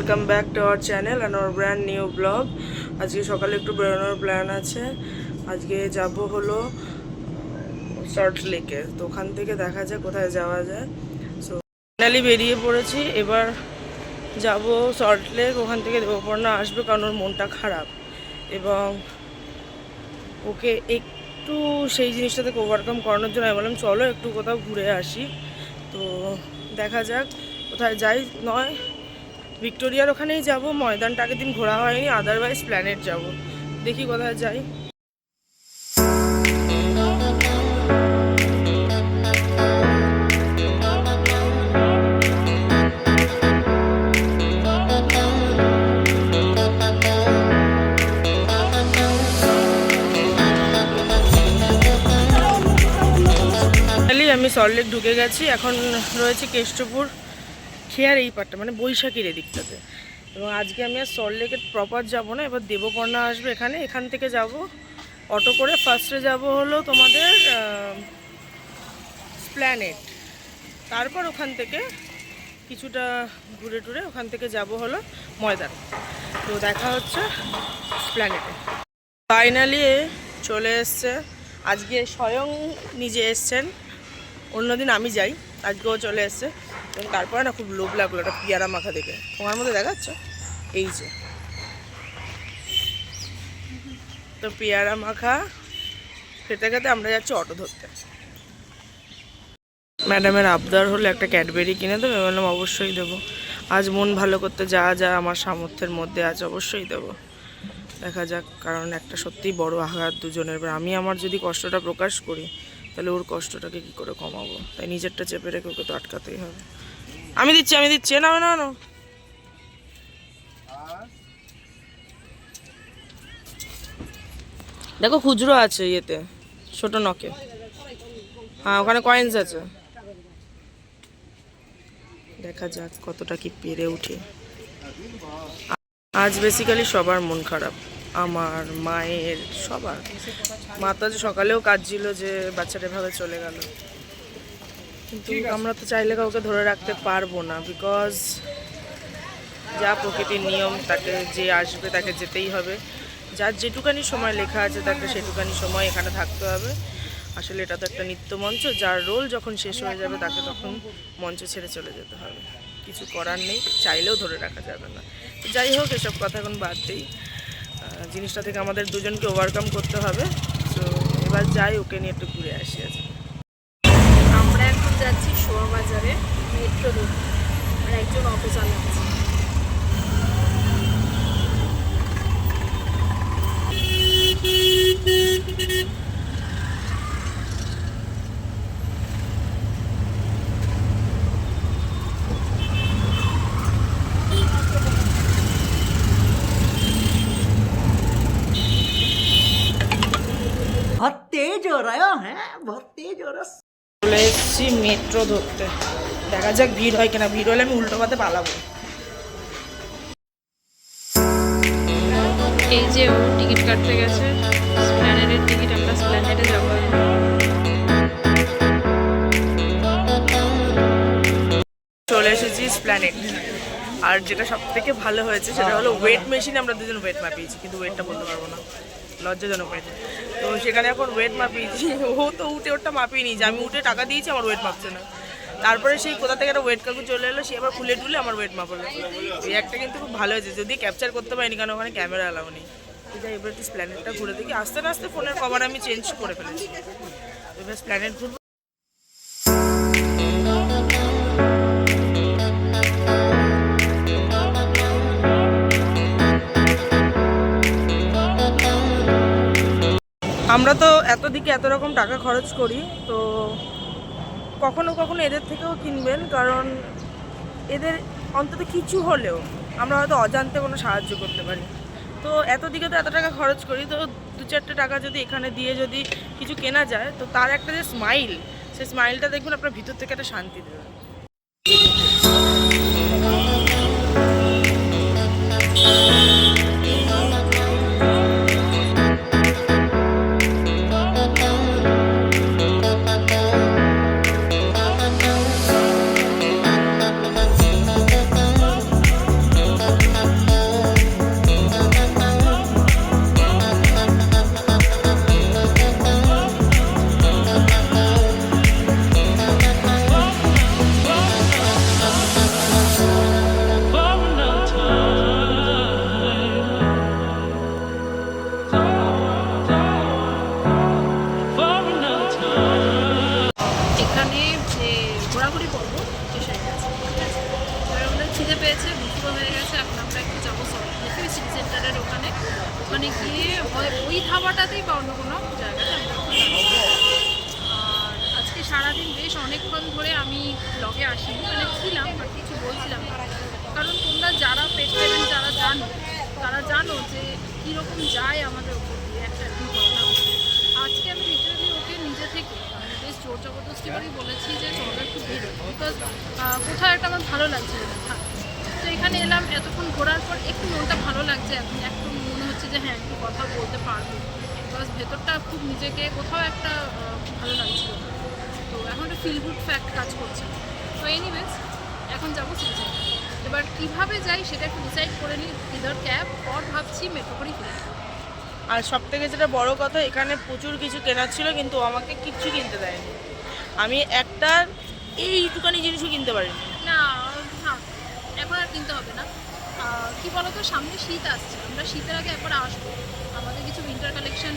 Welcome back to our channel and our brand new blog. আজকে সকালে একটু বেরোনোর প্ল্যান আছে। আজকে যাব হলো সল্ট লেকে, তো ওখান থেকে দেখা যায় কোথায় যাওয়া যায়। সো ফাইনালি বেরিয়ে পড়েছি। এবার যাব সল্ট লেক, ওখান থেকে দেবপর্ণা আসবে কারণ ওর মনটা খারাপ এবং ওকে একটু সেই জিনিসটা থেকে ওভারকাম করানোর জন্য আমি বললাম চলো একটু কোথাও ঘুরে আসি। তো দেখা যাক কোথায় যাই, নয় ভিক্টোরিয়ার ওখানেই যাব। ময়দানটা আগের দিন ঘোরা হয়নি, আদারওয়াইজ প্ল্যানেট যাব। দেখি কোথায় যাই। আমি সল্টলেক ঢুকে গেছি, এখন রয়েছে কেষ্টপুর খেয়ার এই পাটটা, মানে বৈশাখীর এদিকটাতে। এবং আজকে আমি আর সল্টলেকের প্রপার যাবো না, এবার দেবপর্ণা আসবে এখানে, এখান থেকে যাব অটো করে। ফার্স্টে যাব হলো তোমাদের প্ল্যানেট, তারপর ওখান থেকে কিছুটা ঘুরে টুরে ওখান থেকে যাব হলো ময়দান। তো দেখা হচ্ছে প্ল্যানেটে। ফাইনালি চলে এসছে, আজকে স্বয়ং নিজে এসছেন। অন্যদিন আমি যাই, আজকেও চলে এসছে। এবং তারপরে না খুব লোভ লাগলো একটা পেয়ারা মাখা দেখে। তোমার মধ্যে দেখাচ্ছ এই যে, তো পেয়ারা মাখা খেতে খেতে আমরা যাচ্ছি অটো ধরতে। ম্যাডামের আবদার হলো একটা ক্যাডবেরি কিনে দেবো, বললাম অবশ্যই দেবো। আজ মন ভালো করতে যা যা আমার সামর্থ্যের মধ্যে আছে অবশ্যই দেবো। দেখা যাক, কারণ একটা সত্যিই বড় আঘাত দুজনের। এবার আমি আমার যদি কষ্টটা প্রকাশ করি তাহলে ওর কষ্টটাকে কি করে কমাবো, তাই নিজেরটা চেপে রেখে ওকে তো আটকাতেই হবে। আমি দিচ্ছি না না না। দেখো খুচরো আছে ইয়েতে, ছোট নকে। হ্যাঁ ওখানে কয়েন্স আছে, দেখা যাক কতটা কি পেরে উঠি। আজ বেসিক্যালি সবার মন খারাপ, আমার, মায়ের, সবার। মা তো আজ সকালেও কাজ ছিল যে বাচ্চাটা এভাবে চলে গেল, কিন্তু আমরা তো চাইলে কাউকে ধরে রাখতে পারবো না, বিকজ যা প্রকৃতির নিয়ম, তাকে যে আসবে তাকে যেতেই হবে। যার যেটুকানি সময় লেখা আছে তাকে সেটুকানি সময় এখানে থাকতে হবে। আসলে এটা তো একটা নৃত্য মঞ্চ, যার রোল যখন শেষ হয়ে যাবে তাকে তখন মঞ্চ ছেড়ে চলে যেতে হবে। কিছু করার নেই, চাইলেও ধরে রাখা যাবে না। যাই হোক, এসব কথা এখন বাদ দিই। জিনিসটা থেকে আমাদের দুজনকে ওভারকাম করতে হবে। তো এবার যাই, ওকে নিয়ে একটু ঘুরে আসি। আছে আমরা এখন যাচ্ছি শোয়াবাজারে মেট্রো রুট, আর একজন অটো চালাচ্ছে। बहुत तेज हो रहा है, बहुत तेज हो रहा। চলে এসেছি মেট্রো ধরতে, দেখা যাক ভিড় হয় কিনা। ভিড় হলে আমি উল্টো পাতে পালাবো। এই যে ও টিকিট কাটতে গেছে, স্প্ল্যানেডের টিকিট, আমরা স্প্ল্যানেডে যাবো। চলে এসেছি স্প্ল্যানেড। আর যেটা সব থেকে ভালো হয়েছে সেটা হলো ওয়েট মেশিনে আমরা দুজন ওয়েট মাপিয়েছি, কিন্তু ওয়েটটা বলতে পারবো না, লজ্জাজনক ওয়েট। তো সেখানে এখন ওয়েট মাপিয়েছি, ও তো উঠে ওটা মাপিয়ে নিয়েছে, আমি উঠে টাকা দিয়েছি, আমার ওয়েট মাপছে না। তারপরে সেই কোথা থেকে একটা ওয়েট কাকু চলে এলো, সে আবার খুলে টুলে আমার ওয়েট মাপলো। এই একটা কিন্তু খুব ভালো হয়েছে, যদি ক্যাপচার করতে পারিনি কারণ ওখানে ক্যামেরা অ্যালাউ নেই। যাই, এবার একটু স্প্ল্যানেডটা ঘুরে দেখি। আস্তে আস্তে ফোনের কভার আমি চেঞ্জ করে ফেলেছি, এবার স্প্ল্যানেড ঘুরবো। আমরা তো এত দিকে এত রকম টাকা খরচ করি, তো কখনো কখনো এদের থেকেও কিনবেন, কারণ এদের অন্তত কিছু হলেও আমরা হয়তো অজান্তে কোনো সাহায্য করতে পারি। তো এত দিকে তো এত টাকা খরচ করি, তো দু চারটে টাকা যদি এখানে দিয়ে যদি কিছু কেনা যায়, তো তার একটা যে স্মাইল, সেই স্মাইলটা দেখবেন আপনার ভিতর থেকে একটা শান্তি দেবে। এখানে যে ঘোরাঘুরি করবো স্টেশনে গেছে, ঠিক আছে। এবার আমাদের খিদে পেয়েছে, দুপুর হয়ে গেছে, এখন আমরা একটু যাবো দেখি সিটি সেন্টারের ওখানে গিয়ে হয় ওই ধাবাটাতেই বা অন্য কোনো জায়গাতে আমরা খাবো। আর আজকে সারাদিন বেশ অনেকক্ষণ ধরে আমি ব্লগে আসিনি, মানে ছিলাম বাট কিছু বলছিলাম না, কারণ তোমরা যারা পেট পেরেন্ট যারা তারা জানো যে কীরকম যায় আমাদের ওপর দিয়ে একটা ঘটনা। আজকে আমি লিটারালি ওকে নিজে থেকে মানে বেশ জোর জবরদস্তি করেই বলেছি যে চলো একটু বেরো, বিকজ কোথাও একটা আমার ভালো লাগছে না। তো এখানে এলাম, এতক্ষণ ঘোরার পর একটু মনটা ভালো লাগছে, এখন একটু মনে হচ্ছে যে হ্যাঁ একটু কথা বলতে পারবো, বিকজ ভেতরটা খুব নিজেকে কোথাও একটা ভালো লাগছিল। তো এখন একটা ফিল গুড ফ্যাক্ট কাজ করছে। তো এনিওয়েজ এখন যাবো সিটি সেন্টার। এবার কীভাবে যাই সেটা একটু ডিসাইড করে নিই, ইদার ক্যাব অর ভাবছি মেট্রো করেই ফিরে। আর সব থেকে যেটা বড় কথা, এখানে প্রচুর কিছু কেনার ছিল কিন্তু আমাকে কিচ্ছু কিনতে দেয়নি। আমি একটা এইটুকানি জিনিসও কিনতে পারিনি। না না, এখন আর কিনতে হবে না। কি বলতো, সামনে শীত আসছে, আমরা শীতের আগে একবার আসবো, আমাদের কিছু উইন্টার কালেকশন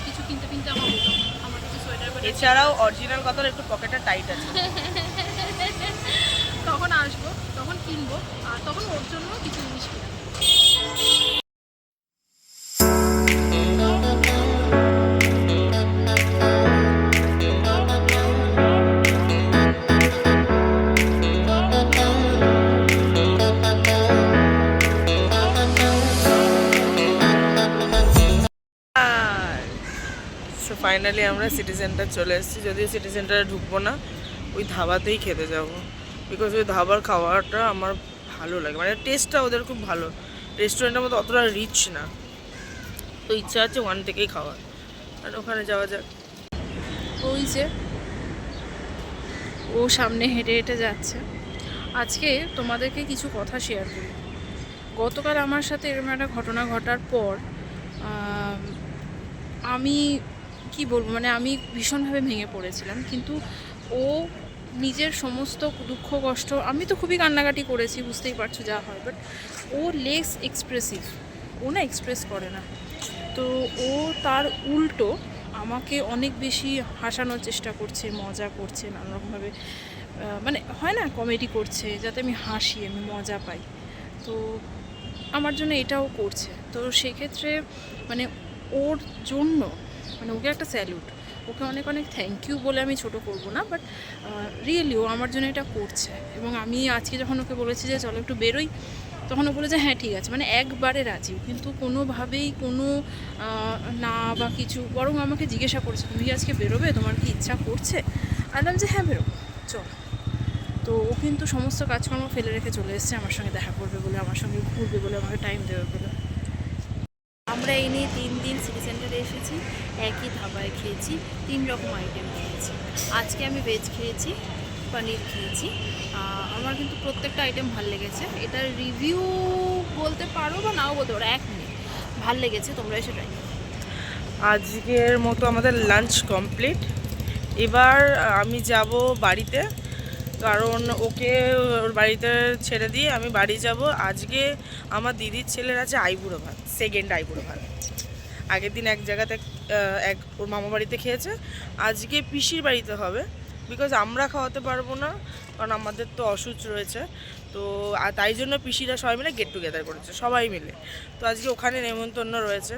কিছু কিনতে আমার হতো, আমার কিছু সোয়েটার। এছাড়াও অরিজিনাল কথা একটু পকেটটা টাইট আছে। তখন আসবো, তখন কিনবো, আর তখন ওর জন্য কিছু জিনিস কিনবো। সো ফাইনালি আমরা সিটি সেন্টার চলে এসেছি, যদিও সিটি সেন্টারে ঢুকবো না, ওই ধাবাতেই খেতে যাব, বিকজ ওই ধাবার খাওয়াটা আমার ভালো লাগে, মানে টেস্টটা ওদের খুব ভালো, রেস্টুরেন্টের মতো অতটা রিচ না। তো ইচ্ছা আছে ওখান থেকেই খাওয়ার, আর ওখানে যাওয়া যাক। ওই যে ও সামনে হেঁটে হেঁটে যাচ্ছে। আজকে তোমাদেরকে কিছু কথা শেয়ার করি। গতকাল আমার সাথে এরকম একটা ঘটনা ঘটার পর আমি কি বলবো, মানে আমি ভীষণভাবে ভেঙে পড়েছিলাম, কিন্তু ও নিজের সমস্ত দুঃখ কষ্ট, আমি তো খুবই কান্নাকাটি করেছি, বুঝতেই পারছো যা হয়, বাট ও লেস এক্সপ্রেসিভ, ও না এক্সপ্রেস করে না। তো ও তার উল্টো আমাকে অনেক বেশি হাসানোর চেষ্টা করছে, মজা করছে, নানারকমভাবে মানে হয় না কমেডি করছে, যাতে আমি হাসি, আমি মজা পাই। তো আমার জন্য এটাও করছে। তো সেক্ষেত্রে মানে ওর জন্য মানে ওকে একটা স্যালুট, ওকে অনেক অনেক থ্যাংক ইউ বলে আমি ছোটো করবো না, বাট রিয়েলি ও আমার জন্য এটা করছে। এবং আমি আজকে যখন ওকে বলেছি যে চলো একটু বেরোই, তখন ও বলে যে হ্যাঁ ঠিক আছে, মানে একবারে রাজি, কিন্তু কোনোভাবেই কোনো না বা কিছু, বরং আমাকে জিজ্ঞাসা করেছে তুমি কি আজকে বেরোবে, তোমার কি ইচ্ছা করছে? বললাম যে হ্যাঁ বেরোবো, চল। তো ও কিন্তু সমস্ত কাজকর্ম ফেলে রেখে চলে এসেছে আমার সঙ্গে দেখা করবে বলে, আমার সঙ্গে ঘুরবে বলে, আমাকে টাইম দেবে বলে। আমরা এই নিয়ে 3 দিন সিটি সেন্টারে এসেছি, একই ধাবায় খেয়েছি, 3 রকম আইটেম খেয়েছি। আজকে আমি ভেজ খেয়েছি, পনির খেয়েছি। আমার কিন্তু প্রত্যেকটা আইটেম ভালো লেগেছে। এটার রিভিউ বলতে পারো বা নাও বলতে পারো, 1 মিনিট ভালো লেগেছে, তোমরা এসে ট্রাই করো। আজকের মতো আমাদের লাঞ্চ কমপ্লিট। এবার আমি যাব বাড়িতে, কারণ ওকে ওর বাড়িতে ছেড়ে দিয়ে আমি বাড়ি যাব। আজকে আমার দিদির ছেলের আছে আইবুড়ো ভাত, সেকেন্ড আইবুড়ো ভাত। আগের দিন এক জায়গাতে ওর মামা বাড়িতে খেয়েছে, আজকে পিসির বাড়িতে হবে, বিকজ আমরা খাওয়াতে পারবো না, কারণ আমাদের তো অসুচ রয়েছে। তো তাই জন্য পিসিরা সবাই মিলে গেট টুগেদার করেছে, সবাই মিলে। তো আজকে ওখানে নেমন্তন্ন রয়েছে,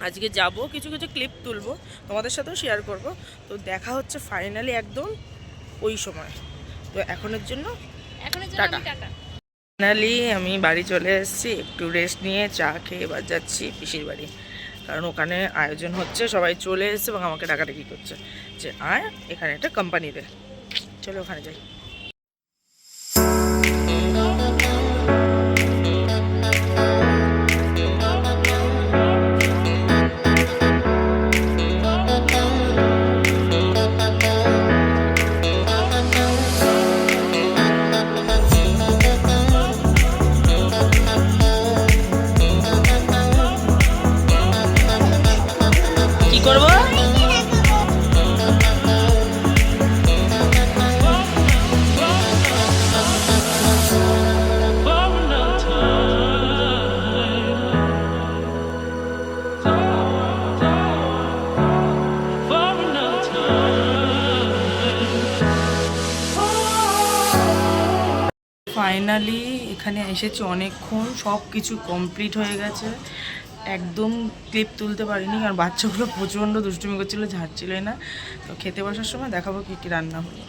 আজকে যাব, কিছু কিছু ক্লিপ তুলবো, তোমাদের সাথেও শেয়ার করব। তো দেখা হচ্ছে ফাইনালি একদম ওই সময়। তো এখনের জন্য টাটা। ফাইনালি আমি বাড়ি চলে এসেছি, একটু রেস্ট নিয়ে চা খেয়ে এবার যাচ্ছি পিসির বাড়ি, কারণ ওখানে আয়োজন হচ্ছে, সবাই চলে এসেছে এবং আমাকে ডাকাডাকি করছে যে আয় এখানে একটা কোম্পানি দে, চলো ওখানে যাই। কি করবো? ফাইনালি এখানে এসেছি অনেকক্ষণ, সব কিছু কমপ্লিট হয়ে গেছে। একদম ক্লিপ তুলতে পারিনি কারণ বাচ্চাগুলো প্রচণ্ড দুষ্টুমি করছিলো, ঝাড়ছিলই না। তো খেতে বসার সময় দেখাবো কী কী রান্না হলো।